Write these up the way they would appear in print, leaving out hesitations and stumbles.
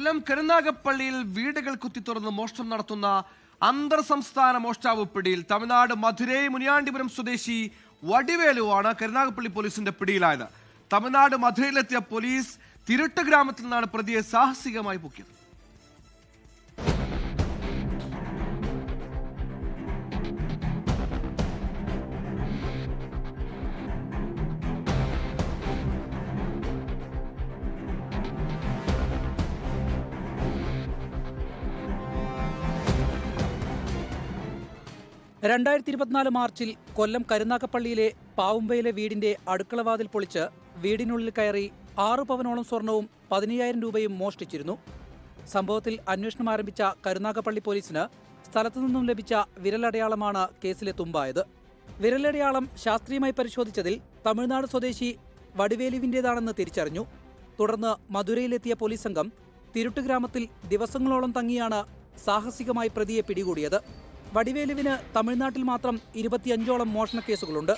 കൊല്ലം കരുനാഗപ്പള്ളിയിൽ വീടുകൾ കുത്തിത്തുറന്ന് മോഷണം നടത്തുന്ന അന്തർ സംസ്ഥാന മോഷ്ടാവ് പിടിയിൽ. തമിഴ്നാട് മധുരൈ മുനിയാണ്ടിപുരം സ്വദേശി വടിവേലുവാണ് കരുനാഗപ്പള്ളി പോലീസിന്റെ പിടിയിലായത്. തമിഴ്നാട് മധുരയിലെത്തിയ പോലീസ് തിരുട്ട് ഗ്രാമത്തിൽ നിന്നാണ് പ്രതിയെ സാഹസികമായി പൊക്കിയത്. മാർച്ചിൽ കൊല്ലം കരുനാഗപ്പള്ളിയിലെ പാവുമ്പയിലെ വീടിന്റെ അടുക്കളവാതിൽ പൊളിച്ച് വീടിനുള്ളിൽ കയറി 6 പവനോളം സ്വർണവും 15,000 രൂപയും മോഷ്ടിച്ചിരുന്നു. സംഭവത്തിൽ അന്വേഷണം ആരംഭിച്ച കരുനാഗപ്പള്ളി പോലീസിന് സ്ഥലത്തുനിന്നും ലഭിച്ച വിരലടയാളമാണ് കേസിലെ തുമ്പായത്. വിരലടയാളം ശാസ്ത്രീയമായി പരിശോധിച്ചതിൽ തമിഴ്നാട് സ്വദേശി വടിവേലുവിന്റേതാണെന്ന് തിരിച്ചറിഞ്ഞു. തുടർന്ന് മധുരയിലെത്തിയ പോലീസ് സംഘം തിരുട്ട് ഗ്രാമത്തിൽ ദിവസങ്ങളോളം തങ്ങിയാണ് സാഹസികമായി പ്രതിയെ പിടികൂടിയത്. വടിവേലുവിന് തമിഴ്നാട്ടിൽ മാത്രം 25ഓളം മോഷണ കേസുകളുണ്ട്.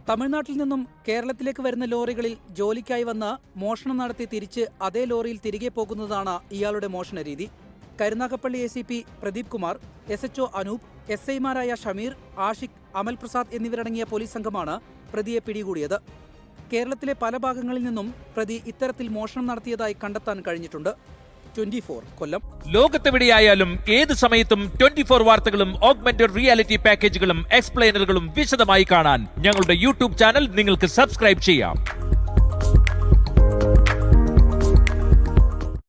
തമിഴ്നാട്ടിൽ നിന്നും കേരളത്തിലേക്ക് വരുന്ന ലോറികളിൽ ജോലിക്കായി വന്ന് മോഷണം നടത്തി തിരിച്ച് അതേ ലോറിയിൽ തിരികെ പോകുന്നതാണ് ഇയാളുടെ മോഷണ രീതി. കരുനാഗപ്പള്ളി ACP പ്രദീപ് കുമാർ, SHO അനൂപ്, SIമാരായ ഷമീർ, ആഷിഖ്, അമൽ പ്രസാദ് എന്നിവരടങ്ങിയ പോലീസ് സംഘമാണ് പ്രതിയെ പിടികൂടിയത്. കേരളത്തിലെ പല ഭാഗങ്ങളിൽ നിന്നും പ്രതി ഇത്തരത്തിൽ മോഷണം നടത്തിയതായി കണ്ടെത്താൻ കഴിഞ്ഞിട്ടുണ്ട്. 24 കൊല്ലം. ലോകത്തെവിടെയായാലും ഏത് സമയത്തും 24 വാർത്തകളും ഓഗ്മെന്റഡ് റിയാലിറ്റി പാക്കേജുകളും എക്സ്പ്ലെയിനറുകളും വിശദമായി കാണാൻ ഞങ്ങളുടെ YouTube ചാനൽ നിങ്ങൾക്ക് സബ്സ്ക്രൈബ് ചെയ്യാം.